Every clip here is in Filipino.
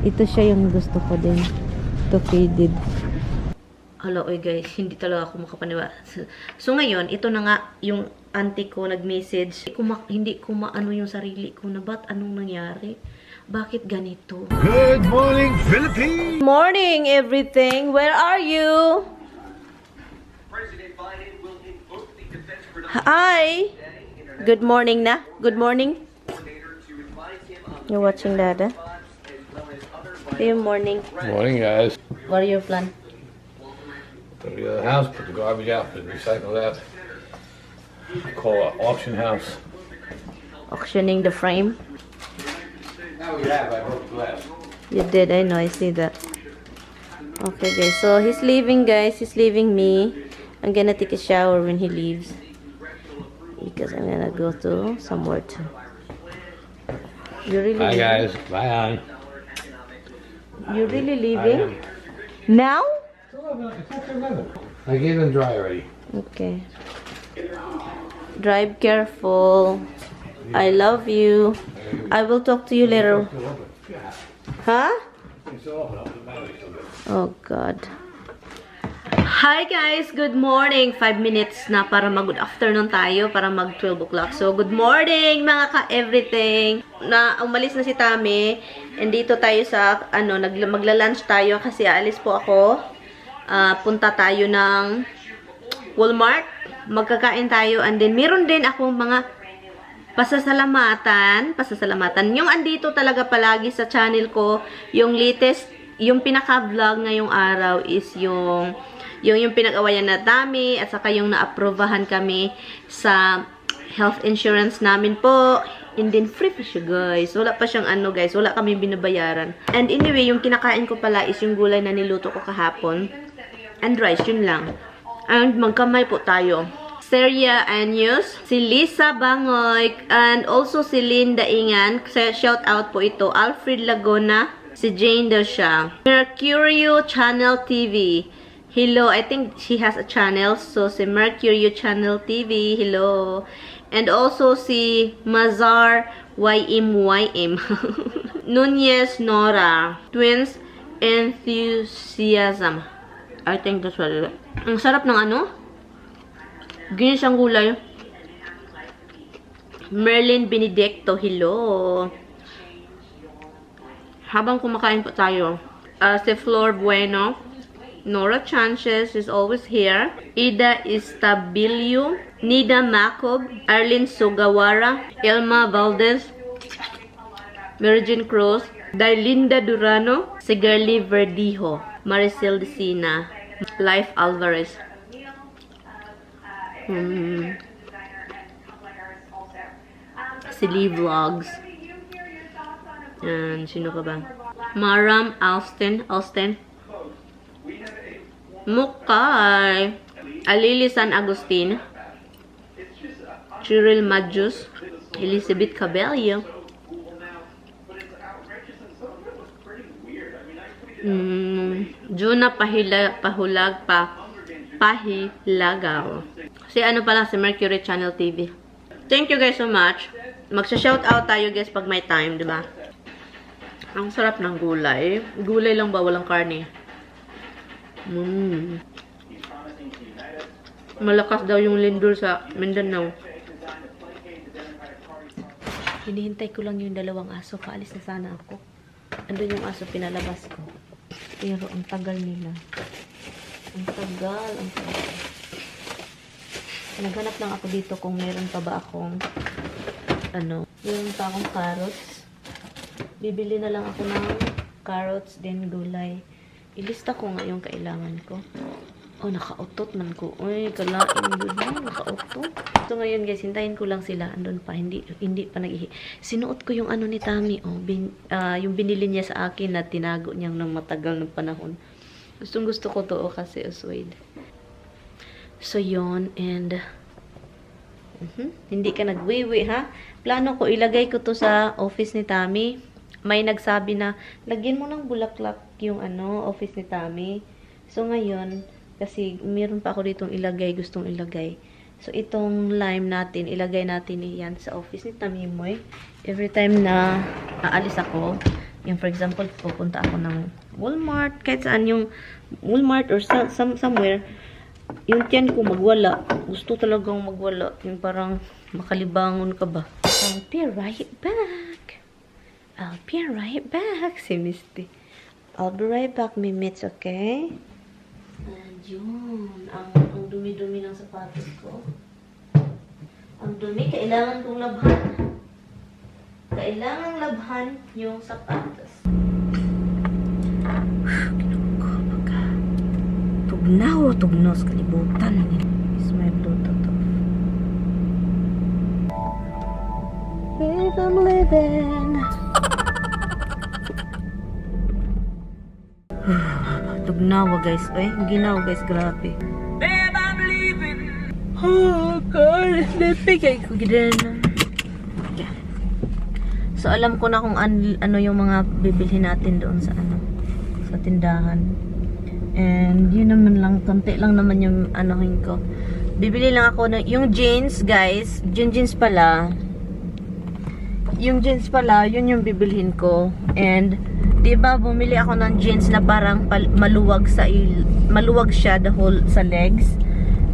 Ito siya yung gusto ko din. Ito faded. Hello, guys. Hindi talaga ako makapaniwala. So, ngayon, ito na nga yung auntie ko nag-message. Hindi ko maano yung sarili ko na ba't anong nangyari? Bakit ganito? Good morning, Philippines! Morning, everything! Where are you? Hi! Good morning na. Good morning. You're watching Dada? Good morning. Morning, guys. What are your plans? Go to the other house, put the garbage out, and recycle that. Call an auction house. Auctioning the frame? Now we have, I broke glass. You did, I know, I see that. Okay, guys, so he's leaving, guys. He's leaving me. I'm gonna take a shower when he leaves. Because I'm gonna go to somewhere too. You're really Bye, leaving? guys. Bye, on. You're really leaving? Now? It's not 11. I gave them dry already. Okay. Drive careful. I love you. I will talk to you later. Huh? Oh God. Hi guys! Good morning! 5 minutes na para mag-good afternoon tayo, para mag 12 o'clock. So, good morning mga ka-everything! Umalis na si Tami. And dito tayo sa, magla-lunch tayo kasi aalis po ako. Punta tayo ng Walmart. Magkakain tayo. And then, meron din akong mga pasasalamatan. Yung andito talaga palagi sa channel ko, yung latest, yung pinaka-vlog ngayong araw is yung pinag-awayan na Tami at saka yung na-aprovahan kami sa health insurance namin po. And then free pa siya, guys. Wala pa siyang guys. Wala kami binabayaran. And anyway, yung kinakain ko pala is yung gulay na niluto ko kahapon. And rice, yun lang. And magkamay po tayo. Seria Anyos, si Lisa Bangoy, and also si Linda Ingan. Shout out po ito. Alfred Lagona, si Jane daw siya. Mercurio Channel TV. Hello, I think she has a channel. So, si Mercurio Channel TV. Hello. And also si Mazar YM. Nunez Nora. Twins Enthusiasm. I think that's what it is. Ang sarap ng ginisang gulay. Merlin Benedicto. Hello. Habang kumakain po tayo. Si Flor Bueno. Nora Chances is always here. Ida Estabilio. Nida Macob. Arlene Sugawara. Elma Valdez. Merjin Cruz. Darlinda Durano. Sigarly Verdijo. Maricel Decina. Life Alvarez. Silly Vlogs. And sino ka ba? Maram Austin. Mukay. Alili San Agustin. Cyril Majus. Elizabeth Cabello. Juna Pahilagaw. Si pala, si Mercury Channel TV. Thank you guys so much. Magsha-shoutout tayo guys pag may time, di ba? Ang sarap ng gulay. Gulay lang ba? Walang karne. Malakas daw yung lindol sa Mindanao. Hinihintay ko lang yung dalawang aso. Paalis na sana ako. Andun yung aso, pinalabas ko. Pero ang tagal nila. Ang tagal. Naghanap lang ako dito kung meron pa ba akong meron pa akong carrots. Bibili na lang ako ng carrots, then gulay. Ilista ko nga yung kailangan ko. Oh, nakautot man ko. Uy, kalain doon lang, nakautot. So, ngayon guys, hintayin ko lang sila. Andun pa, hindi pa nag-ihi. Sinuot ko yung ni Tami, yung binili niya sa akin na tinago niyang ng matagal ng panahon. Gustong gusto ko to, kasi suede. So, yun, and hindi ka nagwiwi, ha? Plano ko, ilagay ko to sa office ni Tami. May nagsabi na, lagyan mo ng bulaklak yung office ni Tami. So, ngayon, kasi meron pa ako ditong gustong ilagay. So, itong lime natin, ilagay natin yan sa office ni Tamimoy. Every time na aalis ako, Yung for example, pupunta ako ng Walmart, kahit saan yung Walmart or somewhere, yung tiyan ko magwala. Gusto talagang magwala. Yung parang makalibangon ka ba? I'll be right back. I'll be right back, si Misty. I'll be right back, Mimits, okay? And yun, ang dumi-dumi ng sapatos ko. Ang dumi, kailangan kong labhan. Kailangan labhan yung sapatos. Tugnaw, sa kalibutan. Is my Bluetooth off. Babe, I'm living. Tugnawa guys. Ay, ginawa guys, grabe. Babe, I'm leaving. Oh God, nabigay ko gidan. Yeah. So alam ko na kung ano yung mga bibilhin natin doon sa sa tindahan. And yun naman lang, konti lang naman yung anuhin ko. Bibili lang ako ng yung jeans, guys. Yung jeans pala. Yung jeans pala, yun yung bibilhin ko. And 'di ba bumili ako ng jeans na parang maluwag siya the whole sa legs.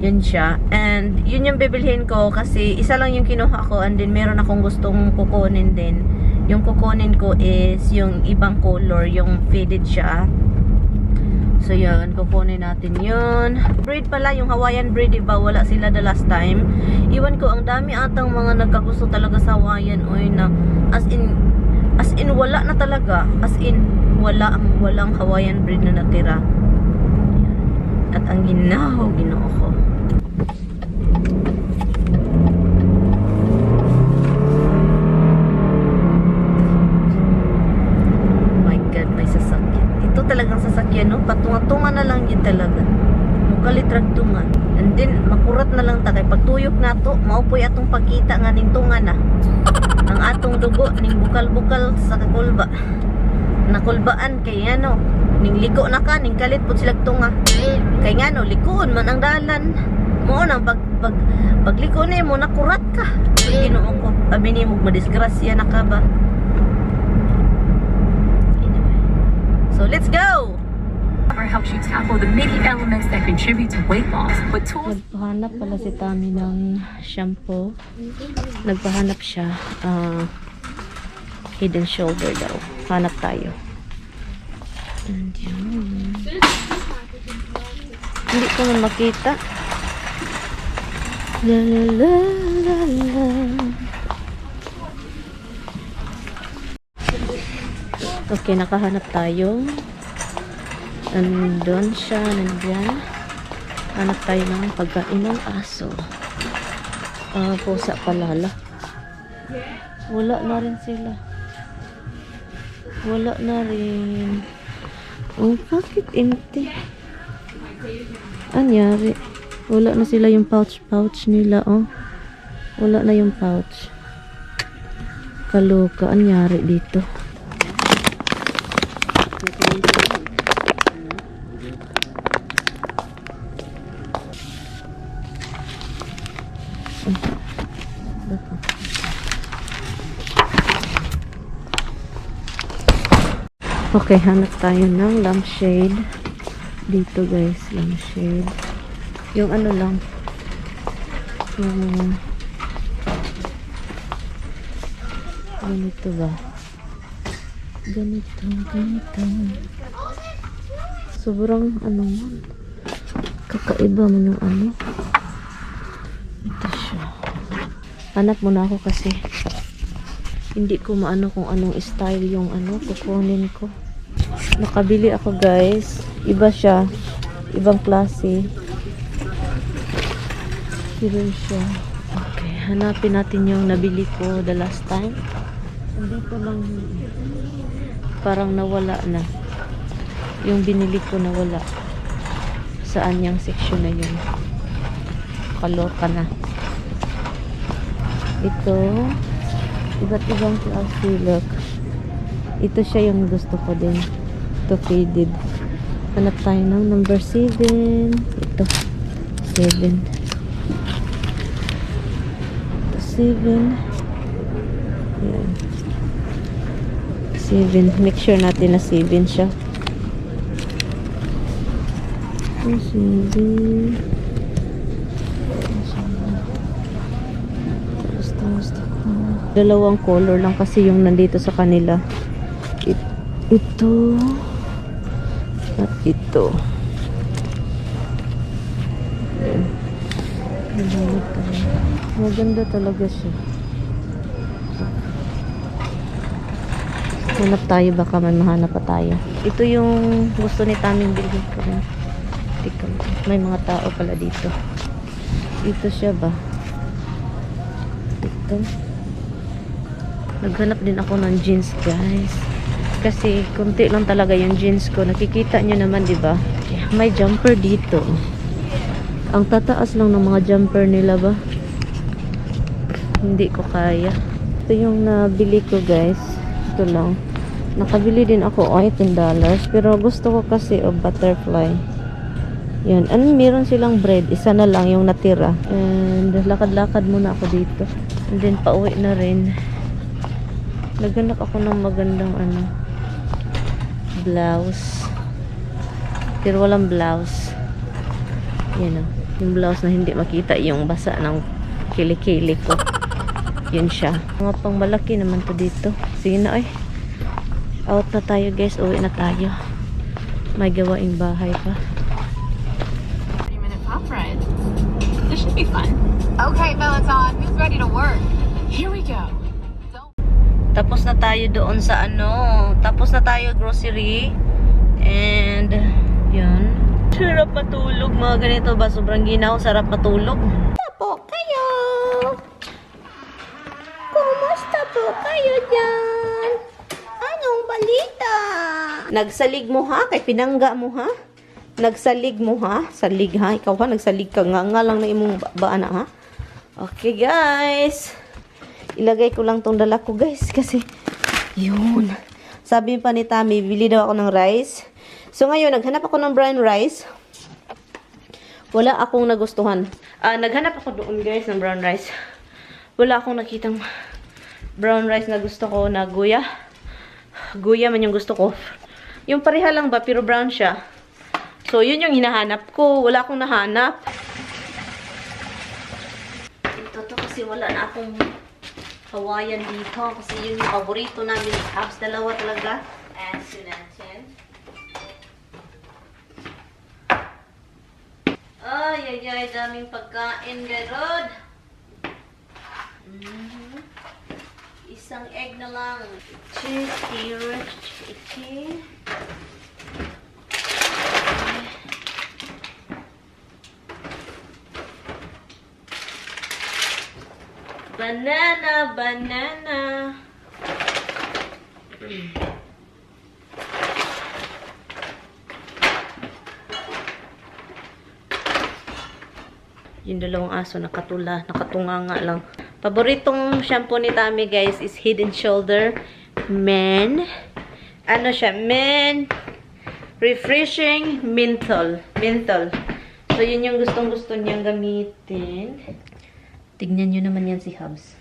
Yun siya. And yun yung bibilhin ko kasi isa lang yung kinuha ko and then meron akong gustong kukunin din. Yung kukunin ko is yung ibang color, yung faded siya. So yun, kukunin natin yun. Braid pala, yung Hawaiian braid, diba? Wala sila the last time. Iwan ko, ang dami atang mga nagkagusto talaga sa Hawaiian. Oy, na as in wala na talaga. As in, walang Hawaiian braid na natira. Yan. At ang ginoo ko. Talagang sasakyan, no? Patunga-tunga na lang yun talaga. Mukalitragtungan. And then, makurat na lang ta. Kay pagtuyok na to, maupoy atong pagkita nga ning tunga na. Ang atong dugo, ning bukal-bukal sa kakulba. Nakulbaan, kay ano, ning liko na ka, ning kalit po silag tunga. Kay nga no, likoon man ang dalan. Mo na, pagliko na mo, nakurat ka. Ginoo ko, abini mo, madisgrasya na ka ba? So let's go! Helps you tackle the many elements that contribute to weight loss, but tools. Nagpahanap pala si Tami ng shampoo. Nagpahanap siya. Head and shoulder daw. Hanap tayo. And yun. Hindi ko na makita. La la la la la. Okay, nakahanap tayo. Nandun siya, nandiyan. Hanap tayo ng pagkain ng aso. Pusa palala. Wala na rin sila. Wala na rin. Oh, bakit empty? Anyari? Wala na sila yung pouch nila, oh. Wala na yung pouch. Kaloka, anyari dito? Okay, hanap tayo ng lampshade. Dito guys, lampshade. Yung ano lang. Yung ganito ba? Ganito. Sobrang ano man. Kakaiba man yung ano. Ito siya. Hanap muna ako kasi hindi ko maano kung anong style yung ano kukunin ko. Nakabili ako guys. Iba siya. Ibang klase. Ganun siya. Okay. Hanapin natin yung nabili ko the last time. Dito lang. Parang nawala na. Yung binili ko nawala. Saan yung section na yun? Kaloka na. Ito. Iba't ibang klase. Look. Ito siya yung gusto ko din. Ito faded. Hanap tayo ng number 7. Ito. 7. Ito 7. Ayan. 7. Make sure natin na 7 siya. 7. Dalawang color lang kasi yung nandito sa kanila. Ito at ito. Ayan. Maganda talaga siya. Hanap tayo, baka man mahanap pa tayo. Ito yung gusto ni Taming bilhin ko rin. Teka, may mga tao pala dito. Ito siya ba? Ito. Naghanap din ako ng jeans, guys. Kasi konti lang talaga yung jeans ko. Nakikita nyo naman, di ba? May jumper dito. Ang tataas lang ng mga jumper nila ba? Hindi ko kaya. Ito yung nabili ko, guys. Ito lang. Nakabili din ako $18. Pero gusto ko kasi of butterfly. Yan. And meron silang bread. Isa na lang yung natira. And lakad-lakad muna ako dito. And then pauwi na rin. Naghanap ako ng magandang blouse. Pero walang blouse. Yan o. Yung blouse na hindi makita yung basa ng kilikili ko. Yun siya. Mga pang malaki naman to dito. Sige na ay. Out na tayo, guys. Uwi na tayo. May gawaing bahay pa. 30-minute pop ride. This should be fun. Okay, Peloton, who's ready to work? Here we go. Tapos na tayo doon sa tapos na tayo grocery. And, yun. Sarap matulog, mga ganito ba? Sobrang ginaw, sarap matulog. Kumusta po kayo? Kumusta po kayo dyan? Anong balita? Nagsalig mo ha? Kay pinangga mo ha? Nagsalig mo ha? Salig ha? Ikaw ha? Nagsalig ka nga lang na imong baana ha? Okay guys. Ilagay ko lang tong dala ko, guys. Kasi, yun. Sabi pa ni Tammy, bili daw ako ng rice. So, ngayon, naghanap ako ng brown rice. Wala akong nagustuhan. Naghanap ako doon, guys, ng brown rice. Wala akong nakitang brown rice na gusto ko na guya. Guya man yung gusto ko. Yung pareha lang ba, pero brown siya. So, yun yung hinahanap ko. Wala akong nahanap. Ito to kasi wala na akong Hawaiian dito. Kasi yun yung paborito namin. Habs, dalawa talaga. And sinantin. Ay, daming pagkain, garod. Isang egg na lang. Cheese, chicken. Banana. Yung dalawang aso nakatunga nga lang. Paboritong shampoo ni Tammy, guys, is Head and Shoulder Men. Ano siya? Men Refreshing Menthol. So, yun yung gustong-gusto niyang gamitin. Tignan nyo naman yan si Hubs.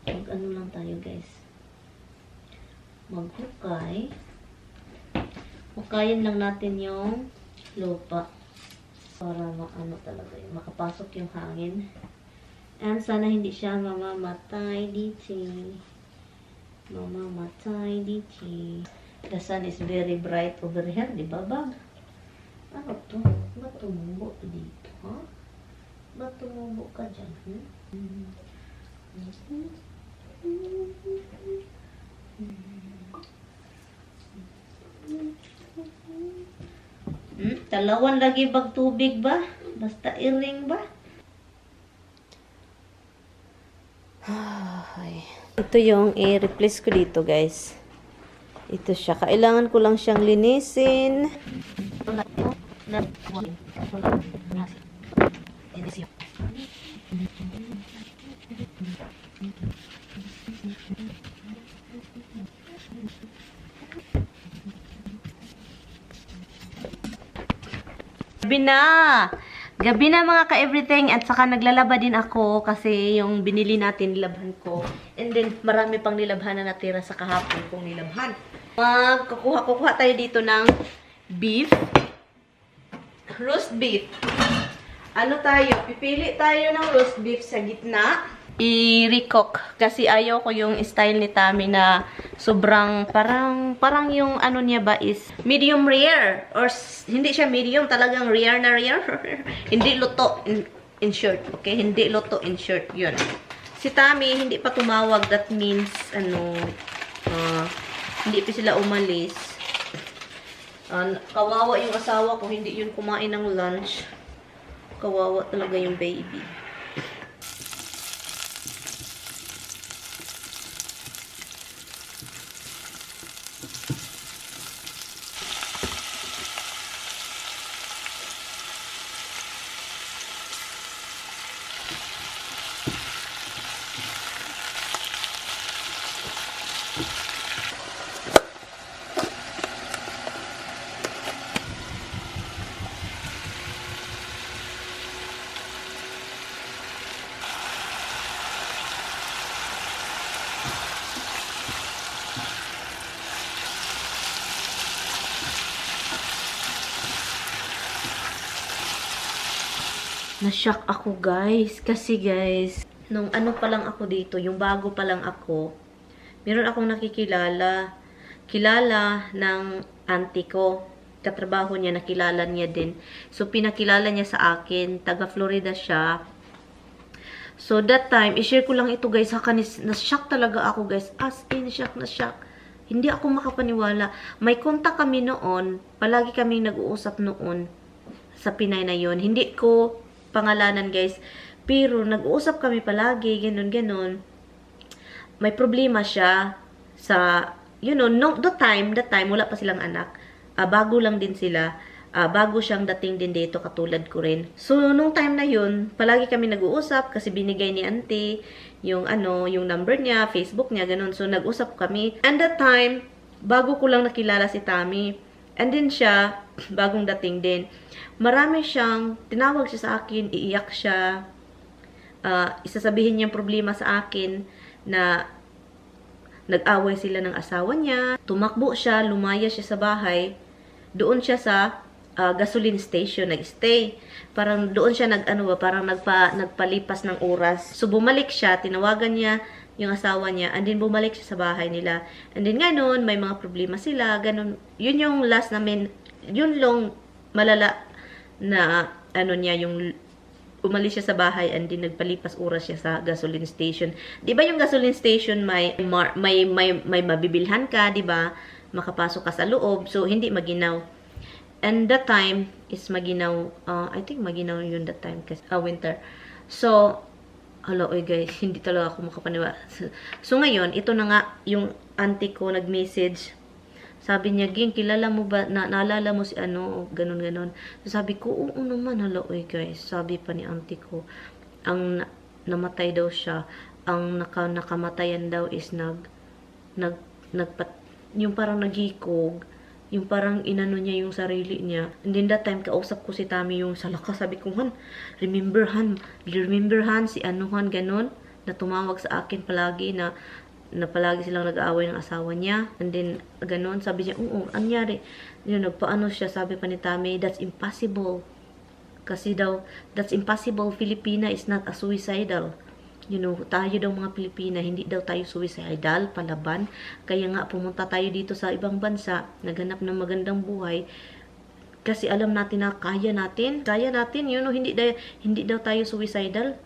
Mag-ano lang tayo, guys. Maghukay. Hukayin lang natin yung lupa. Para maano talaga yun. Makapasok yung hangin. And sana hindi siya mamamatay dito. The sun is very bright over here, di ba, Bag? Ano to? Ba't tumubo to dito, ha? Ba't tumubo ka dyan, Talawan lagi bag tubig ba? Basta iring ba? Ito yung i-replace ko dito, guys. Ito siya. Kailangan ko lang siyang linisin. Gabi na mga ka-everything at saka naglalaba din ako kasi yung binili natin nilabhan ko. And then marami pang nilabhan na natira sa kahapon kong nilabhan. Kukuha tayo dito ng beef. Roast beef. Ano tayo? Pipili tayo ng roast beef sa gitna. I-recook kasi ayaw ko yung style ni Tami na sobrang parang yung ano niya ba is medium rare or hindi siya medium, talagang rare na rare. Hindi luto in short, okay? Hindi luto in short, yun. Si Tami hindi pa tumawag, that means ano hindi pa sila umalis. Kawawa yung asawa ko, hindi yun kumain ng lunch. Kawawa talaga yung baby. Na-shock ako guys. Kasi guys, nung ano pa lang ako dito, yung bago pa lang ako, meron akong nakikilala. Kilala ng auntie ko. Katrabaho niya, nakilala niya din. So, pinakilala niya sa akin. Taga Florida siya. So, that time, i-share ko lang ito guys. Haka na-shock talaga ako guys. As in, shock na shock. Hindi ako makapaniwala. May kontak kami noon. Palagi kaming nag-uusap noon sa Pinay na yon. Hindi ko pangalanan guys, pero nag-uusap kami palagi, ganun. May problema siya sa, you know, that time, wala pa silang anak. Bago lang din sila. Bago siyang dating din dito, katulad ko rin. So, nung time na yun, palagi kami nag-uusap kasi binigay ni auntie yung yung number niya, Facebook niya, ganun. So, nag-usap kami. And that time, bago ko lang nakilala si Tami. And then siya, bagong dating din. Marami siyang, tinawag siya sa akin, iiyak siya. Isasabihin niyang problema sa akin na nag-away sila ng asawa niya. Tumakbo siya, lumaya siya sa bahay. Doon siya sa gasoline station, nag-stay. Parang doon siya parang nagpalipas ng oras. So bumalik siya, tinawagan niya yung asawa niya, and then bumalik siya sa bahay nila. And then ganun, may mga problema sila, ganun. Yun yung last namin, yun long malala na niya, yung umalis siya sa bahay and then nagpalipas oras siya sa gasoline station. 'Di ba yung gasoline station may mabibilhan ka, 'di ba? Makapasok ka sa loob, so hindi maginaw. And that time is maginaw, I think maginaw yun that time kasi winter. So hello guys, hindi talaga ako makapaniwala. So ngayon, ito na nga yung auntie ko nag-message. Sabi niya, Ging, kilala mo ba, naalala mo si ganun. So, sabi ko, oo naman, hello guys. Sabi pa ni auntie ko, ang namatay daw siya, ang nakamatayan daw is yung parang naghikog, yung parang inano niya yung sarili niya. And then that time, kausap ko si Tami yung sa lakas. Sabi ko, remember Han, si Han, ganun, na tumawag sa akin palagi na palagi silang nag-aaway ng asawa niya. And then, ganun, sabi niya, oo, anyari. Nagpaano siya, sabi pa ni Tami, that's impossible. Kasi daw, that's impossible. Filipina is not a suicidal. Tayo daw mga Pilipina, hindi daw tayo suicidal, palaban. Kaya nga, pumunta tayo dito sa ibang bansa, naghanap ng magandang buhay. Kasi alam natin na kaya natin, hindi daw tayo suicidal.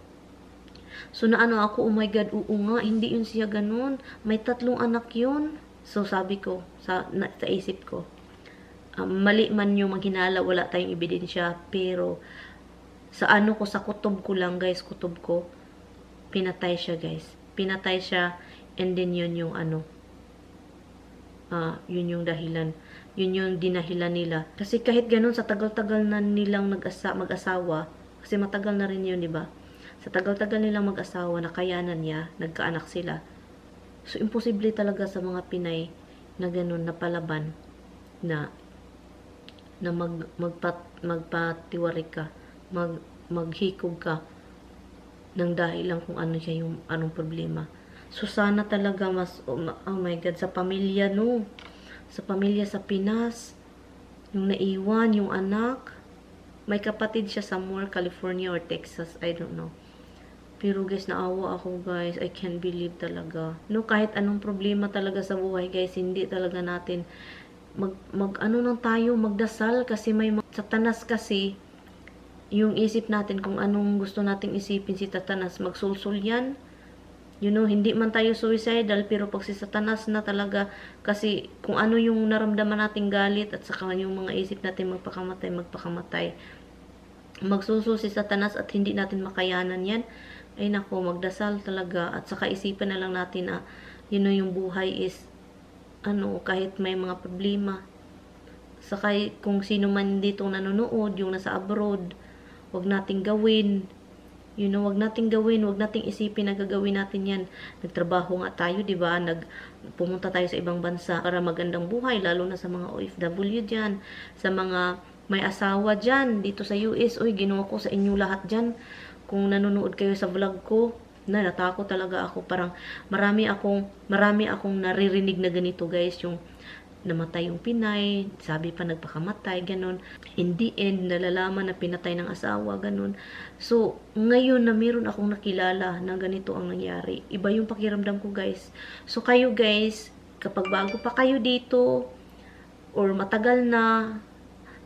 So, ako, oh my God, oo nga, hindi yun siya ganun. May 3 anak yun. So, sabi ko, sa isip ko, mali man yung maghinala, wala tayong ebidensya. Pero, sa kutob ko lang, guys, pinatay siya, guys. Pinatay siya, and then yun yung yun yung dahilan. Yun yung dinahilan nila. Kasi kahit ganun, sa tagal-tagal na nilang mag-asawa, kasi matagal na rin yun, di ba? Sa tagal-tagal nilang mag-asawa, nakayanan niya, nagkaanak sila. So, imposible talaga sa mga Pinay na ganun, na palaban, na magpatiwari ka. maghikog ka ng dahil lang kung ano siya yung anong problema. So sana talaga mas, oh my God, sa pamilya no, sa pamilya sa Pinas, yung naiwan, yung anak, may kapatid siya somewhere, California or Texas, I don't know. Pero guys, naawa ako guys, I can't believe talaga. No, kahit anong problema talaga sa buhay guys, hindi talaga natin ano nang tayo, magdasal kasi may Satanas kasi, yung isip natin kung anong gusto nating isipin si Satanas, magsulsul yan. You know, hindi man tayo suicidal, pero pag si Satanas na talaga, kasi kung ano yung naramdaman nating galit, at saka yung mga isip natin magpakamatay. Magsusul si Satanas at hindi natin makayanan yan. Ay nako, magdasal talaga. At saka isipan na lang natin na, you know, yung buhay is, kahit may mga problema. Saka kung sino man dito nanonood, yung nasa abroad, wag nating gawin. You know, wag nating gawin, wag nating isipin na gagawin natin yan. Nagtrabaho nga tayo, di ba? Pumunta tayo sa ibang bansa para magandang buhay, lalo na sa mga OFW dyan, sa mga may asawa dyan, dito sa US. Uy, ginawa ko sa inyo lahat dyan. Kung nanonood kayo sa vlog ko, natakot talaga ako. Parang marami akong naririnig na ganito guys, yung namatay yung Pinay, sabi pa nagpakamatay, ganun. In the end, nalalaman na pinatay ng asawa, ganun. So, ngayon na meron akong nakilala na ganito ang nangyari, iba yung pakiramdam ko guys. So, kayo guys, kapag bago pa kayo dito, or matagal na,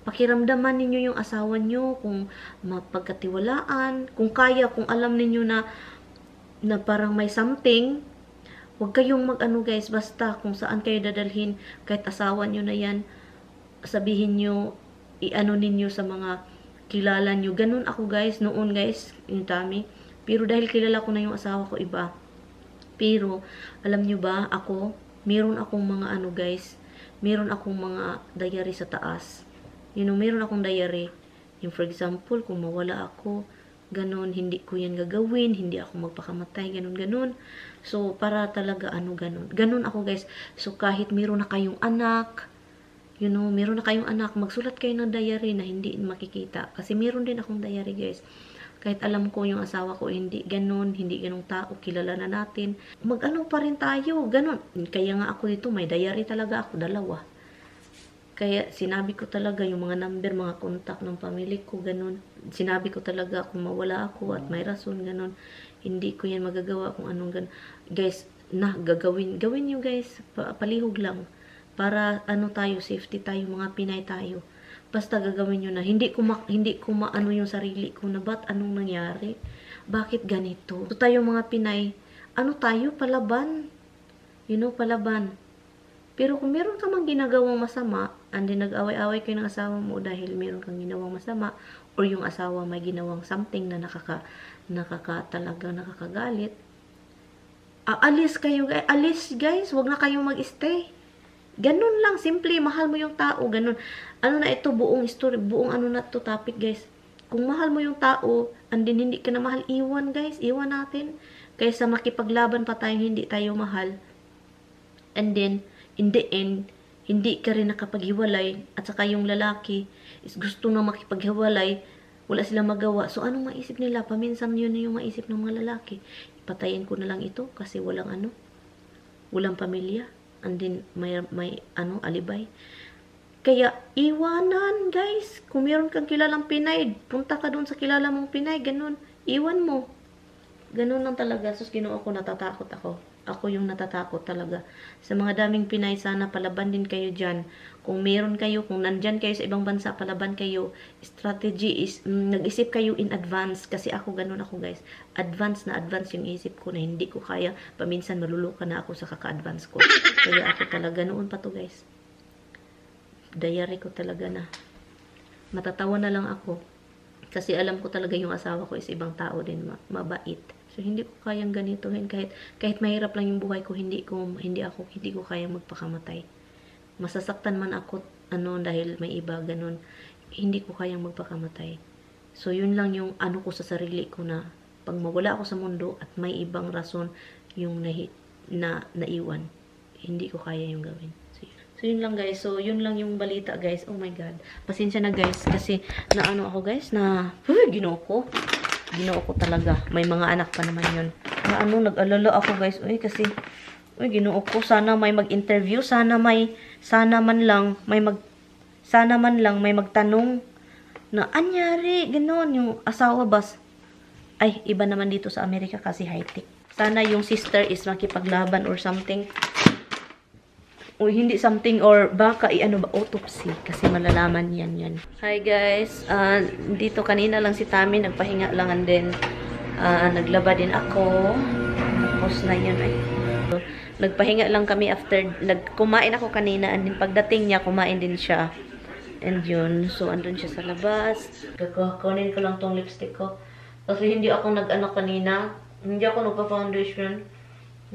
pakiramdaman ninyo yung asawa nyo, kung mapagkatiwalaan, kung kaya, kung alam ninyo na parang may something. Huwag kayong guys, basta kung saan kayo dadalhin, kahit asawa nyo na yan, sabihin nyo, ninyo sa mga kilala nyo. Ganun ako guys, noon guys, yung Tami. Pero dahil kilala ko na yung asawa ko, iba. Pero, alam nyo ba, meron akong mga guys, meron akong mga diary sa taas. You know, meron akong diary. Yung for example, kung mawala ako, ganun, hindi ko yan gagawin, hindi ako magpakamatay, ganun. So, para talaga, ganun ako guys. So, kahit meron na kayong anak, you know, meron na kayong anak, magsulat kayo ng diary na hindi makikita. Kasi meron din akong diary guys. Kahit alam ko yung asawa ko, hindi ganun tao, kilala na natin. Pa rin tayo, ganun. Kaya nga ako dito, may diary talaga ako, 2. Kaya sinabi ko talaga yung mga number, mga contact ng pamilya ko, ganun. Sinabi ko talaga kung mawala ako at may rason, ganun. Hindi ko yan magagawa kung anong ganun. Guys, gawin nyo guys, palihog lang. Para tayo, safety tayo, mga Pinay tayo. Basta gagawin nyo na. Hindi ko yung sarili ko na ba't anong nangyari? Bakit ganito? So tayo mga Pinay, tayo, palaban. You know, palaban. Pero kung meron ka mang ginagawang masama, and then nag-away-away kayo ng asawa mo dahil meron kang ginawang masama, or yung asawa may ginawang something na nakakagalit, alis kayo guys. Alis guys, wag na kayong mag-stay. Ganun lang, simple, mahal mo yung tao, ganun. Ito, buong story, buong na to topic guys. Kung mahal mo yung tao, and then hindi ka na mahal, iwan guys, iwan natin. Kaysa makipaglaban pa tayo, hindi tayo mahal. And then, in the end, hindi ka rin nakapaghiwalay, at saka yung lalaki is gusto na makipaghiwalay, wala silang magawa. So, anong maisip nila? Paminsan yun na yung maisip ng mga lalaki. Ipatayin ko na lang ito kasi walang pamilya. And then, may alibay. Kaya, iwanan, guys. Kung meron kang kilalang Pinay, punta ka dun sa kilala mong Pinay, ganun. Iwan mo. Ganun lang talaga. Sus, Ginoo ko, natatakot ako. Ako yung natatakot talaga. Sa mga daming Pinay, sana palaban din kayo dyan. Kung meron kayo, kung nandyan kayo sa ibang bansa, palaban kayo. Strategy is, nag-isip kayo in advance. Kasi ako, ganun ako guys. Advance yung isip ko na hindi ko kaya. Paminsan maluluka na ako sa kaka-advance ko. Kaya ako talaga, noon pa to guys. Diary ko talaga na. Matatawa na lang ako. Kasi alam ko talaga yung asawa ko is ibang tao din, mabait. So, hindi ko kayang ganituhin. Kahit mahirap lang yung buhay ko, hindi ko kayang magpakamatay. Masasaktan man ako, dahil may iba, ganun. Hindi ko kayang magpakamatay. So, yun lang yung ko sa sarili ko na pag mawala ako sa mundo at may ibang rason yung naiwan. Hindi ko kaya yung gawin. So, yun lang guys. So, yun lang yung balita guys. Oh my God. Pasensya na guys. Kasi, naano ako guys, na, ginoo ko. Ginoo ko talaga. May mga anak pa naman yun. Nag-alala ako guys. Uy, kasi, ginoo ko. Sana may mag-interview. Sana man lang may magtanong na, anyari, gano'n, yung asawa bas. Ay, iba naman dito sa Amerika kasi high-tech. Sana yung sister is makipaglaban or something. O hindi something or baka autopsy kasi malalaman yan. Hi guys, dito kanina lang si Tami nagpahinga lang and then naglaba din ako. Tapos na yun ay. So, nagpahinga lang kami after kumain ako kanina and then pagdating niya kumain din siya. And yun, so andun siya sa labas. Kunin ko lang tong lipstick ko. Kasi hindi ako kanina. Hindi ako nagpa-foundation.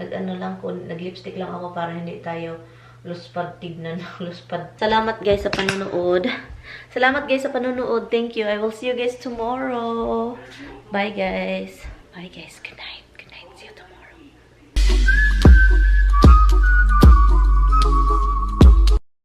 Nag-lipstick lang ako para hindi tayo luspad tignan. Luspad. Salamat guys sa panonood. Thank you. I will see you guys tomorrow. Bye guys. Good night.